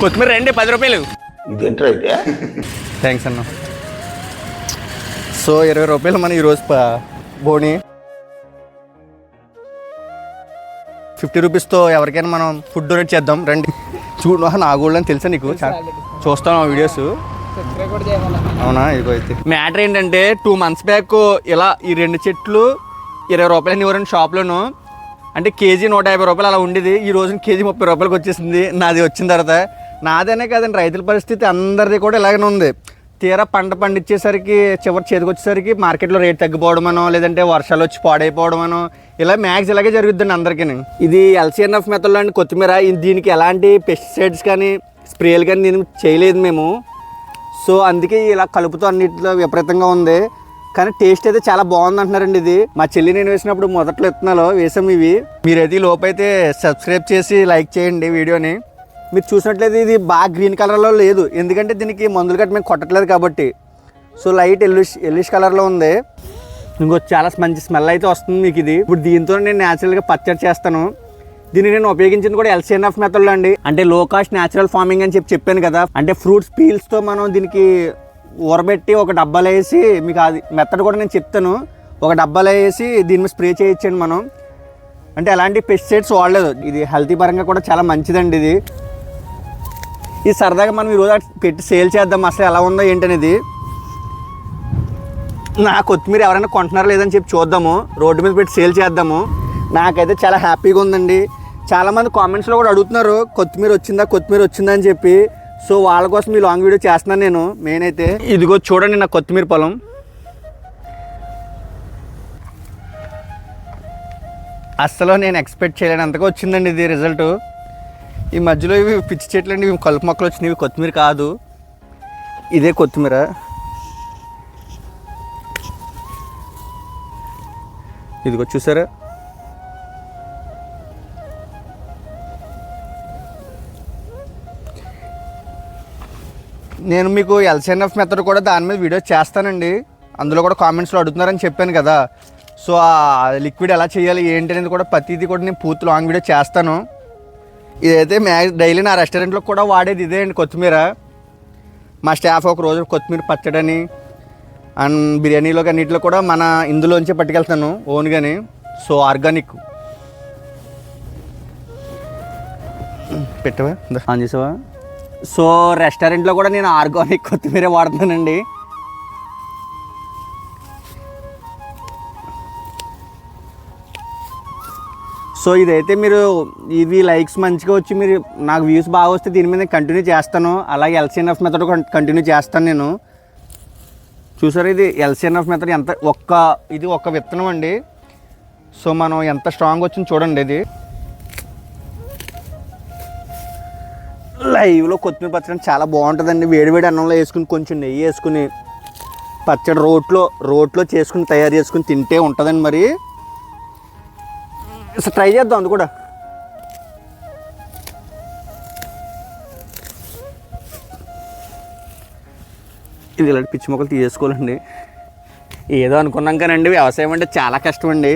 కొత్తిమీర రండి 10 రూపాయలు. ఇదేంట్రా అయితే? థ్యాంక్స్ అన్న. సో 20 రూపాయలు మన ఈరోజు బోని 50 రూపీస్తో ఎవరికైనా మనం ఫుడ్ డొనేట్ చేద్దాం రండి. చూడు నా గోల్డ్ అని తెలుసా నీకు? చూస్తాను ఆ వీడియోస్. అవునా? ఇదిగో అయితే మ్యాటర్ ఏంటంటే 2 months బ్యాక్ ఇలా ఈ 2 చెట్లు 20 రూపాయలు ఇవ్వరండి షాప్లోను. అంటే కేజీ 150 రూపాయలు అలా ఉండేది. ఈ రోజున కేజీ 30 రూపాయలకి వచ్చేసింది. నాది వచ్చిన తర్వాత నాదనే కాదండి, రైతుల పరిస్థితి అందరిది కూడా ఇలాగనే ఉంది. తీరా పంట పండించేసరికి చివరి చేతికి వచ్చేసరికి మార్కెట్లో రేట్ తగ్గిపోవడమనో, లేదంటే వర్షాలు వచ్చి పాడైపోవడమనో, ఇలా మ్యాక్స్ ఇలాగే జరుగుతుందండి అందరికీ. ఇది LCNF మెథడ్లో అండి కొత్తిమీర. దీనికి ఎలాంటి పెస్టిసైడ్స్ కానీ స్ప్రేలు కానీ నేను చేయలేదు మేము. సో అందుకే ఇలా కలుపుతో అన్నింటిలో విపరీతంగా ఉంది. కానీ టేస్ట్ అయితే చాలా బాగుంది అంటున్నారండి. ఇది మా చెల్లి నేను వేసినప్పుడు మొదట్లో విత్తనాలు వేసాము ఇవి. మీరైతే ఈ లోపైతే సబ్స్క్రైబ్ చేసి లైక్ చేయండి వీడియోని. మీరు చూసినట్లయితే ఇది బాగా గ్రీన్ కలర్లో లేదు, ఎందుకంటే దీనికి మందులు గట్టి మేము కొట్టట్లేదు కాబట్టి. సో లైట్ ఎల్లిష్ కలర్లో ఉంది. ఇంకో చాలా మంచి స్మెల్ అయితే వస్తుంది మీకు ఇది. ఇప్పుడు దీంతో నేను న్యాచురల్గా పచ్చడి చేస్తాను. దీన్ని నేను ఉపయోగించింది కూడా LCNF మెథడ్లో అండి. అంటే లో కాస్ట్ న్యాచురల్ ఫార్మింగ్ అని చెప్పాను కదా. అంటే ఫ్రూట్స్ పీల్స్తో మనం దీనికి ఊరబెట్టి ఒక డబ్బాలో వేసి, మీకు అది మెథడ్ కూడా నేను చెప్తాను. ఒక డబ్బాలో వేసి దీని మీద స్ప్రే చేయొచ్చండి మనం. అంటే ఎలాంటి పెస్టిసైడ్స్ వాడలేదు. ఇది హెల్తీ పరంగా కూడా చాలా మంచిదండి. ఇది సరదాగా మనం ఈరోజు పెట్టి సేల్ చేద్దాం అసలు ఎలా ఉందో ఏంటనేది. నా కొత్తిమీర ఎవరైనా కొంటున్నారా లేదని చెప్పి చూద్దాము, రోడ్డు మీద పెట్టి సేల్ చేద్దాము. నాకైతే చాలా హ్యాపీగా ఉందండి. చాలామంది కామెంట్స్లో కూడా అడుగుతున్నారు కొత్తిమీర వచ్చిందా అని చెప్పి. సో వాళ్ళ కోసం ఈ లాంగ్ వీడియో చేస్తున్నాను నేను మెయిన్ అయితే. ఇదిగో చూడండి నా కొత్తిమీర పొలం. అస్సలు నేను ఎక్స్పెక్ట్ చేయలేనంతగా వచ్చిందండి ఇది రిజల్ట్. ఈ మధ్యలో ఇవి పిచ్చి చెట్లు అండి, ఇవి కలుపు మొక్కలు వచ్చినాయి. ఇవి కొత్తిమీర కాదు, ఇదే కొత్తిమీర. ఇదిగో చూసారా? నేను మీకు LCNF మెథడ్ కూడా దాని మీద వీడియో చేస్తానండి. అందులో కూడా కామెంట్స్లో అడుగుతున్నారని చెప్పాను కదా. సో ఆ లిక్విడ్ ఎలా చేయాలి ఏంటి అనేది కూడా ప్రతిదీ కూడా నేను పూర్తి లాంగ్ వీడియో చేస్తాను. ఇదైతే డైలీ నా రెస్టారెంట్లో కూడా వాడేది ఇదే అండి కొత్తిమీర. మా స్టాఫ్ ఒక రోజు కొత్తిమీర పచ్చడని అండ్ బిర్యానీలోకి అన్నింటిలో కూడా మన ఇందులోంచే పట్టుకెళ్తాను ఓన్గాని. సో ఆర్గానిక్ పెట్టవా ఆన్ చేసావా? సో రెస్టారెంట్లో కూడా నేను ఆర్గానిక్ కొత్తిమీర వాడుతానండి. సో ఇదైతే మీరు ఇవి లైక్స్ మంచిగా వచ్చి మీరు నాకు వ్యూస్ బాగా వస్తే దీని మీద కంటిన్యూ చేస్తాను. అలాగే LCNF మెథడ్ కంటిన్యూ చేస్తాను నేను. చూసారు ఇది LCNF మెథడ్ ఎంత ఇది ఒక్క విత్తనం అండి. సో మనం ఎంత స్ట్రాంగ్ వచ్చింది చూడండి. ఇది లైవ్లో కొత్తిమీర పచ్చడి చాలా బాగుంటుందండి. వేడివేడి అన్నంలో వేసుకుని కొంచెం నెయ్యి వేసుకుని పచ్చడి రోట్లో చేసుకుని తయారు చేసుకుని తింటే ఉంటుందండి. మరి అసలు ట్రై చేద్దాం అది కూడా. ఇది ఇలాంటి పిచ్చి మొక్కలు తీసేసుకోవాలండి. ఏదో అనుకున్నాం కానండి, వ్యవసాయం అంటే చాలా కష్టం అండి.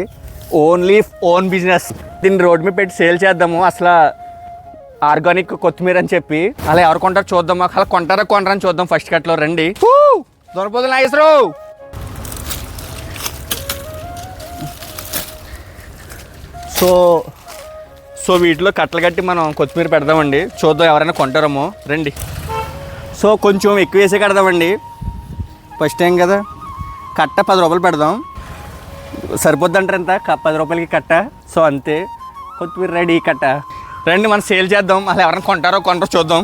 Own business. దీన్ని రోడ్ మీద పెట్టి సేల్ చేద్దాము అసలు ఆర్గానిక్ కొత్తిమీర అని చెప్పి. అలా ఎవరు కొంటారో చూద్దాం. అలా కొంటారని చూద్దాం ఫస్ట్ కట్లో రండి. దొరపోదు నాగేశ్వరరావు. సో వీటిలో కట్టలు కట్టి మనం కొత్తిమీర పెడదామండి. చూద్దాం ఎవరైనా కొంటారేమో రండి. సో కొంచెం ఎక్కువ వేసే కడదామండి, ఫస్ట్ టైం కదా. కట్ట 10 రూపాయలు పెడదాం. సరిపోద్ది అంటారు ఎంత? 10 రూపాయలకి కట్ట. సో అంతే, కొత్తిమీర రెడీ కట్ట. రండి మనం సేల్ చేద్దాం. అలా ఎవరైనా కొంటారో చూద్దాం.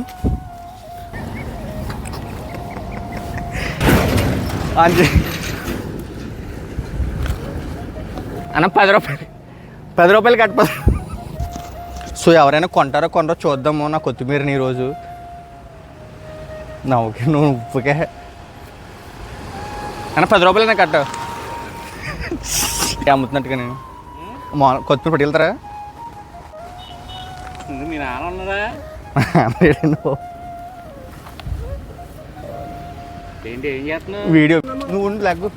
అన్న 10 రూపాయలు కట్ట. సో ఎవరైనా కొంటారో చూద్దాము నా కొత్తిమీరని ఈరోజు. నా ఓకే నువ్వు ఉప్పుకే అన్న 10 రూపాయలైనా కట్ట అమ్ముతున్నట్టుగా. నేను కొత్తిమీర పట్టుకెళ్తారా? మీ నాన్న ఉన్నారా? ఏంటి ఏం చేస్తున్నావు? వీడియో నువ్వు లేకు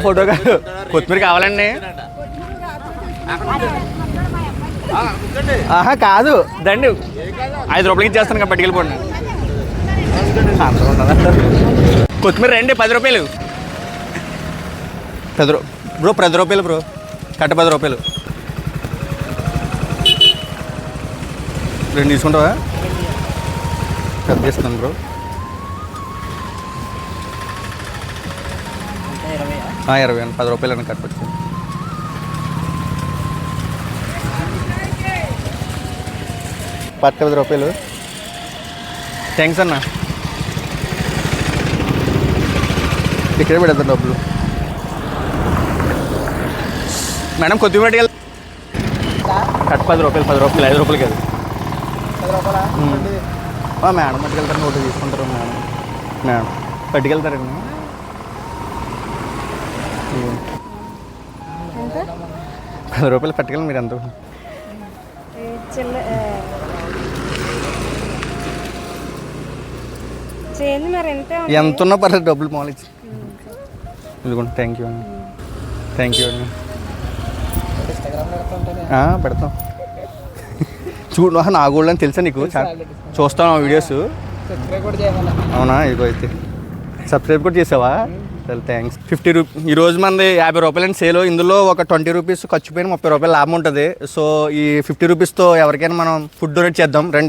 ఫోటో కాదు, కొత్తిమీర కావాలండి. ఆహా కాదు దండి 5 రూపాయలకి ఇచ్చేస్తాను కదా పట్టుకెళ్ళిపోండి. కొత్తిమీర రండి 10 రూపాయలు. 10 బ్రో 10 రూపాయలు బ్రో, కట్ట 10 రూపాయలు. 2 తీసుకుంటావా? పెద్ద ఇస్తాను బ్రో. 20 అండి, 10 రూపాయలు అని కట్టవచ్చు. పట్ట 10 రూపాయలు. థ్యాంక్స్ అన్న. ఇక్కడే పెడతాను డబ్బులు. మేడం కొద్దిగా పట్టుకెళ్ళి కట్ 10 రూపాయలు, 10 రూపాయలు, 5 రూపాయలు కాదు. మేడం పట్టుకెళ్తారు, నోటు తీసుకుంటారు మేడం. మేడం పట్టుకెళ్తారండి. 10 రూపాయలు పట్టుకెళ్ళి మీరు ఎంత ఎంత ఉన్నా పర్లేదు, డబ్బులు మామూలు ఇచ్చి ఇదిగోండి. థ్యాంక్ యూ అండి, థ్యాంక్ యూ అండి. పెడతాం. చూడు నా గోల్డ్ అని తెలుసా నీకు? చూస్తాను వీడియోస్. అవునా? ఇదిగో అయితే సబ్స్క్రైబ్ కూడా చేసావా? సరే థ్యాంక్స్. 50 రూపీస్ ఈరోజు మనది 50 రూపాయలని సేల్. ఇందులో ఒక 20 రూపీస్ ఖర్చు పోయిన 30 రూపాయలు లాభం ఉంటుంది. సో ఈ 50 రూపీస్తో ఎవరికైనా మనం ఫుడ్ డొనేట్ చేద్దాం రండి.